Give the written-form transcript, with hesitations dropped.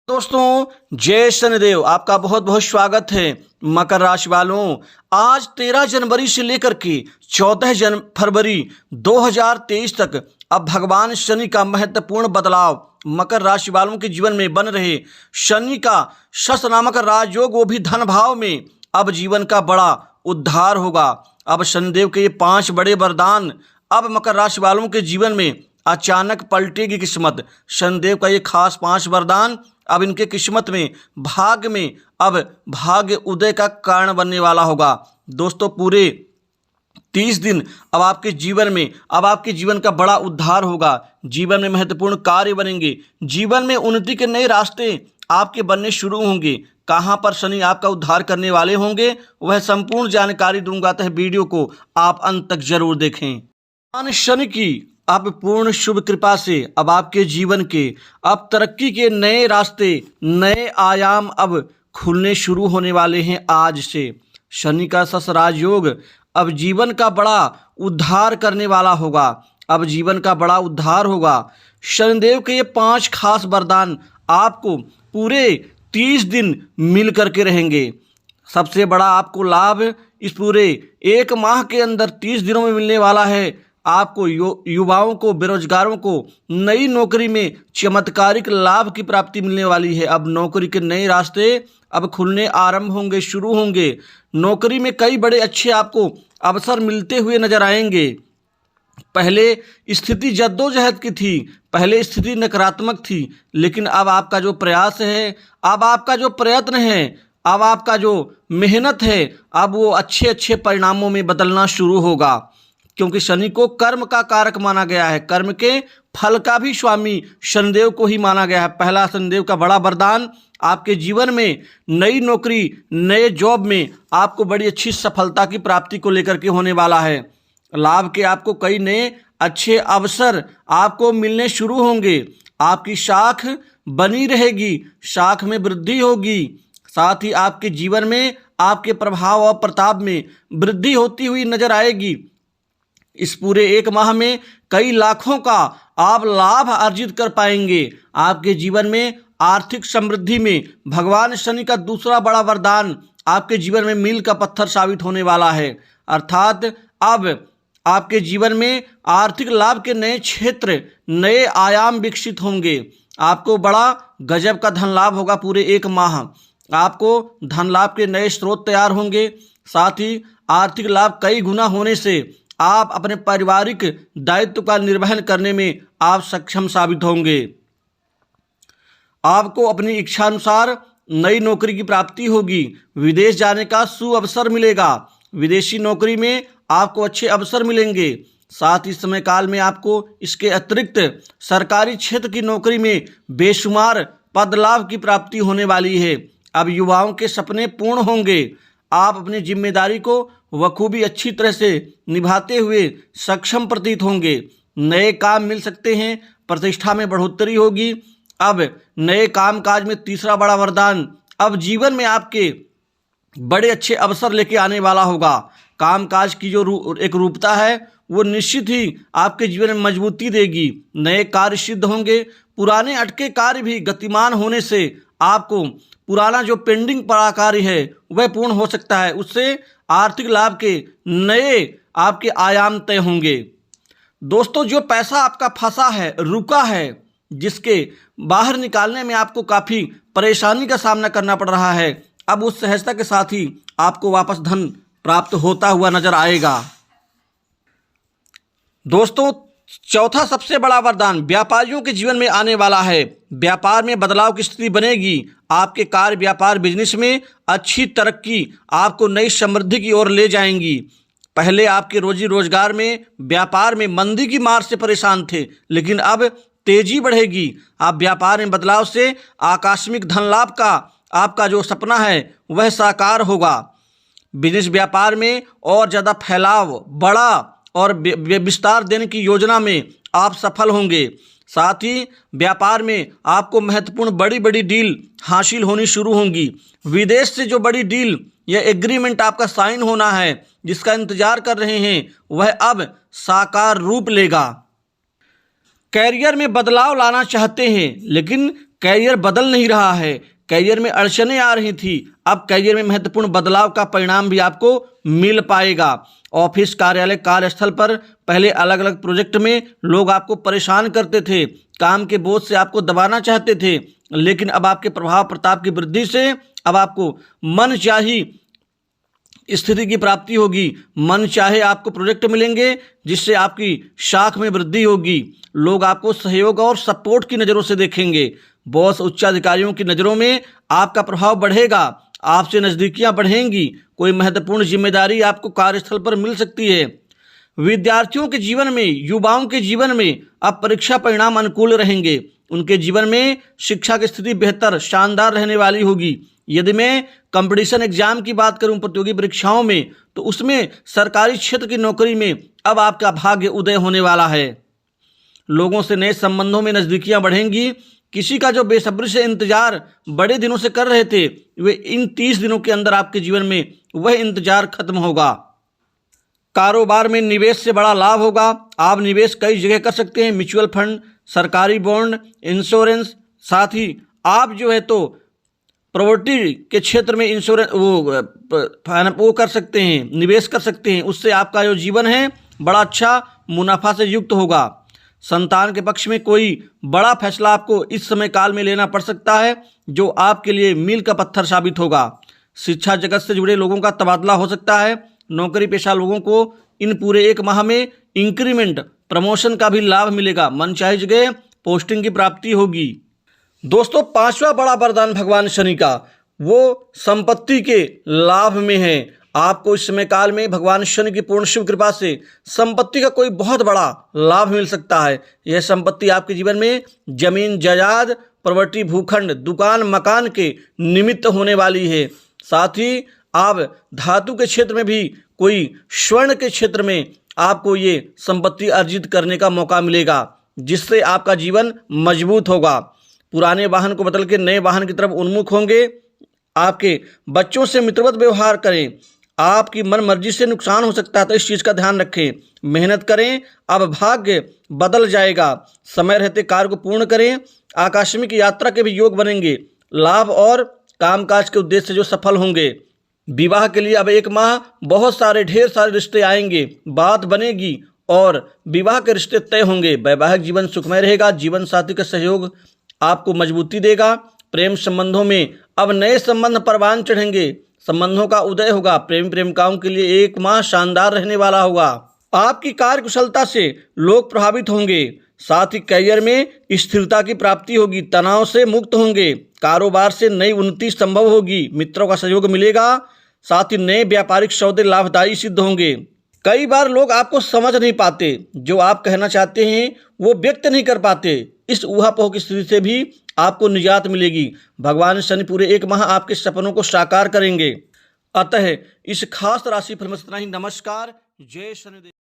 दोस्तों जय शनिदेव, आपका बहुत बहुत स्वागत है। मकर राशि वालों, आज 13 जनवरी से लेकर के 14 फरवरी 2023 तक अब भगवान शनि का महत्वपूर्ण बदलाव मकर राशि वालों के जीवन में बन रहे शनि का शश नामक राजयोग, वो भी धन भाव में अब जीवन का बड़ा उद्धार होगा। अब शनिदेव के ये 5 बड़े वरदान अब मकर राशि वालों के जीवन में अचानक पलटेगी किस्मत। शनिदेव का ये खास 5 वरदान अब इनके किस्मत में, भाग्य में अब भाग्य उदय का कारण बनने वाला होगा। दोस्तों पूरे 30 दिन अब आपके जीवन में, अब आपके जीवन का बड़ा उद्धार होगा। जीवन में महत्वपूर्ण कार्य बनेंगे, जीवन में उन्नति के नए रास्ते आपके बनने शुरू होंगे। कहाँ पर शनि आपका उद्धार करने वाले होंगे, वह संपूर्ण जानकारी दूंगा, तो वीडियो को आप अंत तक जरूर देखें। शनि की अब पूर्ण शुभ कृपा से अब आपके जीवन के अब तरक्की के नए रास्ते, नए आयाम अब खुलने शुरू होने वाले हैं। आज से शनि का शश राजयोग अब जीवन का बड़ा उद्धार करने वाला होगा। अब जीवन का बड़ा उद्धार होगा। शनिदेव के ये 5 खास वरदान आपको पूरे 30 दिन मिल करके रहेंगे। सबसे बड़ा आपको लाभ इस पूरे 1 माह के अंदर 30 दिनों में मिलने वाला है। आपको युवाओं को, बेरोजगारों को नई नौकरी में चमत्कारिक लाभ की प्राप्ति मिलने वाली है। अब नौकरी के नए रास्ते अब खुलने आरंभ होंगे, शुरू होंगे। नौकरी में कई बड़े अच्छे आपको अवसर मिलते हुए नजर आएंगे। पहले स्थिति जद्दोजहद की थी, पहले स्थिति नकारात्मक थी, लेकिन अब आपका जो प्रयास है, अब आपका जो प्रयत्न है, अब आपका जो मेहनत है, अब वो अच्छे अच्छे परिणामों में बदलना शुरू होगा। क्योंकि शनि को कर्म का कारक माना गया है, कर्म के फल का भी स्वामी शनिदेव को ही माना गया है। पहला शनिदेव का बड़ा वरदान आपके जीवन में नई नौकरी, नए जॉब में आपको बड़ी अच्छी सफलता की प्राप्ति को लेकर के होने वाला है। लाभ के आपको कई नए अच्छे अवसर आपको मिलने शुरू होंगे। आपकी शाख बनी रहेगी, शाख में वृद्धि होगी। साथ ही आपके जीवन में आपके प्रभाव और प्रताप में वृद्धि होती हुई नजर आएगी। इस पूरे 1 माह में कई लाखों का आप लाभ अर्जित कर पाएंगे। आपके जीवन में आर्थिक समृद्धि में भगवान शनि का दूसरा बड़ा वरदान आपके जीवन में मील का पत्थर साबित होने वाला है। अर्थात अब आपके जीवन में आर्थिक लाभ के नए क्षेत्र, नए आयाम विकसित होंगे। आपको बड़ा गजब का धन लाभ होगा। पूरे 1 माह आपको धन लाभ के नए स्रोत तैयार होंगे। साथ ही आर्थिक लाभ कई गुना होने से आप अपने पारिवारिक दायित्व का निर्वहन करने में आप सक्षम साबित होंगे। आपको अपनी इच्छा अनुसार नई नौकरी की प्राप्ति होगी। विदेश जाने का सुअवसर मिलेगा। विदेशी नौकरी में आपको अच्छे अवसर मिलेंगे। साथ ही समय काल में आपको इसके अतिरिक्त सरकारी क्षेत्र की नौकरी में बेशुमार पद लाभ की प्राप्ति होने वाली है। अब युवाओं के सपने पूर्ण होंगे। आप अपनी जिम्मेदारी को बखूबी अच्छी तरह से निभाते हुए सक्षम प्रतीत होंगे। नए काम मिल सकते हैं, प्रतिष्ठा में बढ़ोतरी होगी। अब नए कामकाज में तीसरा बड़ा वरदान अब जीवन में आपके बड़े अच्छे अवसर लेके आने वाला होगा। कामकाज की जो एक रूपता है वो निश्चित ही आपके जीवन में मजबूती देगी। नए कार्य सिद्ध होंगे। पुराने अटके कार्य भी गतिमान होने से आपको पुराना जो पेंडिंग पड़ा कार्य है वह पूर्ण हो सकता है। उससे आर्थिक लाभ के नए आपके आयाम तय होंगे। दोस्तों जो पैसा आपका फंसा है, रुका है, जिसके बाहर निकालने में आपको काफ़ी परेशानी का सामना करना पड़ रहा है, अब उस सहजता के साथ ही आपको वापस धन प्राप्त होता हुआ नजर आएगा। दोस्तों चौथा सबसे बड़ा वरदान व्यापारियों के जीवन में आने वाला है। व्यापार में बदलाव की स्थिति बनेगी। आपके कार्य, व्यापार, बिजनेस में अच्छी तरक्की आपको नई समृद्धि की ओर ले जाएंगी। पहले आपके रोजी रोजगार में, व्यापार में मंदी की मार से परेशान थे, लेकिन अब तेजी बढ़ेगी। आप व्यापार में बदलाव से आकस्मिक धन लाभ का आपका जो सपना है वह साकार होगा। बिजनेस व्यापार में और ज़्यादा फैलाव, बड़ा और विस्तार देने की योजना में आप सफल होंगे। साथ ही व्यापार में आपको महत्वपूर्ण बड़ी बड़ी डील हासिल होनी शुरू होंगी। विदेश से जो बड़ी डील या एग्रीमेंट आपका साइन होना है, जिसका इंतजार कर रहे हैं, वह अब साकार रूप लेगा। कैरियर में बदलाव लाना चाहते हैं, लेकिन कैरियर बदल नहीं रहा है, कैरियर में अड़चनें आ रही थी, अब कैरियर में महत्वपूर्ण बदलाव का परिणाम भी आपको मिल पाएगा। ऑफिस, कार्यालय, कार्यस्थल पर पहले अलग अलग प्रोजेक्ट में लोग आपको परेशान करते थे, काम के बोझ से आपको दबाना चाहते थे, लेकिन अब आपके प्रभाव प्रताप की वृद्धि से अब आपको मन चाही स्थिति की प्राप्ति होगी। मन चाहे आपको प्रोजेक्ट मिलेंगे जिससे आपकी शाख में वृद्धि होगी। लोग आपको सहयोग और सपोर्ट की नज़रों से देखेंगे। बॉस, उच्चाधिकारियों की नज़रों में आपका प्रभाव बढ़ेगा, आपसे नज़दीकियां बढ़ेंगी। कोई महत्वपूर्ण जिम्मेदारी आपको कार्यस्थल पर मिल सकती है। विद्यार्थियों के जीवन में, युवाओं के जीवन में अब परीक्षा परिणाम अनुकूल रहेंगे। उनके जीवन में शिक्षा की स्थिति बेहतर, शानदार रहने वाली होगी। यदि मैं कंपटीशन एग्जाम की बात करूं, प्रतियोगी परीक्षाओं में, तो उसमें सरकारी क्षेत्र की नौकरी में अब आपका भाग्य उदय होने वाला है। लोगों से नए संबंधों में नज़दीकियां बढ़ेंगी। किसी का जो बेसब्री से इंतजार बड़े दिनों से कर रहे थे, वे इन 30 दिनों के अंदर आपके जीवन में वह इंतजार खत्म होगा। कारोबार में निवेश से बड़ा लाभ होगा। आप निवेश कई जगह कर सकते हैं, म्यूचुअल फंड, सरकारी बॉन्ड, इंश्योरेंस। साथ ही आप जो है तो प्रॉपर्टी के क्षेत्र में इंश्योरेंस वो कर सकते हैं, निवेश कर सकते हैं। उससे आपका जो जीवन है बड़ा अच्छा मुनाफा से युक्त होगा। संतान के पक्ष में कोई बड़ा फैसला आपको इस समय काल में लेना पड़ सकता है, जो आपके लिए मील का पत्थर साबित होगा। शिक्षा जगत से जुड़े लोगों का तबादला हो सकता है। नौकरी पेशा लोगों को इन पूरे 1 माह में इंक्रीमेंट, प्रमोशन का भी लाभ मिलेगा। मनचाही जगह पोस्टिंग की प्राप्ति होगी। दोस्तों, 5वां बड़ा वरदान भगवान शनि का वो संपत्ति के लाभ में है। आपको इस समय काल में भगवान शनि की पूर्ण शिव कृपा से संपत्ति का कोई बहुत बड़ा लाभ मिल सकता है। यह संपत्ति आपके जीवन में जमीन, जायदाद, प्रॉपर्टी, भूखंड, दुकान, मकान के निमित्त होने वाली है। साथ ही आप धातु के क्षेत्र में भी, कोई स्वर्ण के क्षेत्र में आपको ये संपत्ति अर्जित करने का मौका मिलेगा, जिससे आपका जीवन मजबूत होगा। पुराने वाहन को बदल के नए वाहन की तरफ उन्मुख होंगे। आपके बच्चों से मित्रवत व्यवहार करें। आपकी मन मर्जी से नुकसान हो सकता है, तो इस चीज़ का ध्यान रखें। मेहनत करें, अब भाग्य बदल जाएगा। समय रहते कार्य को पूर्ण करें। आकस्मिक यात्रा के भी योग बनेंगे। लाभ और कामकाज के उद्देश्य से जो सफल होंगे। विवाह के लिए अब 1 माह बहुत सारे, ढेर सारे रिश्ते आएंगे, बात बनेगी और विवाह के रिश्ते तय होंगे। वैवाहिक जीवन सुखमय रहेगा। जीवन साथी का सहयोग आपको मजबूती देगा। प्रेम संबंधों में अब नए संबंध परवान चढ़ेंगे। संबंधों का उदय होगा। प्रेमी प्रेमिकाओं के लिए 1 माह शानदार रहने वाला होगा। आपकी कार्य कुशलता से लोग प्रभावित होंगे। साथ ही करियर में स्थिरता की प्राप्ति होगी। तनाव से मुक्त होंगे। कारोबार से नई उन्नति संभव होगी। मित्रों का सहयोग मिलेगा। साथ ही नए व्यापारिक सौदे लाभदायी सिद्ध होंगे। कई बार लोग आपको समझ नहीं पाते, जो आप कहना चाहते हैं वो व्यक्त नहीं कर पाते। इस ऊहापोह की स्थिति से भी आपको निजात मिलेगी। भगवान शनि पूरे 1 माह आपके सपनों को साकार करेंगे। अतः इस खास राशि फल में इतना ही। नमस्कार। जय शनिदेव।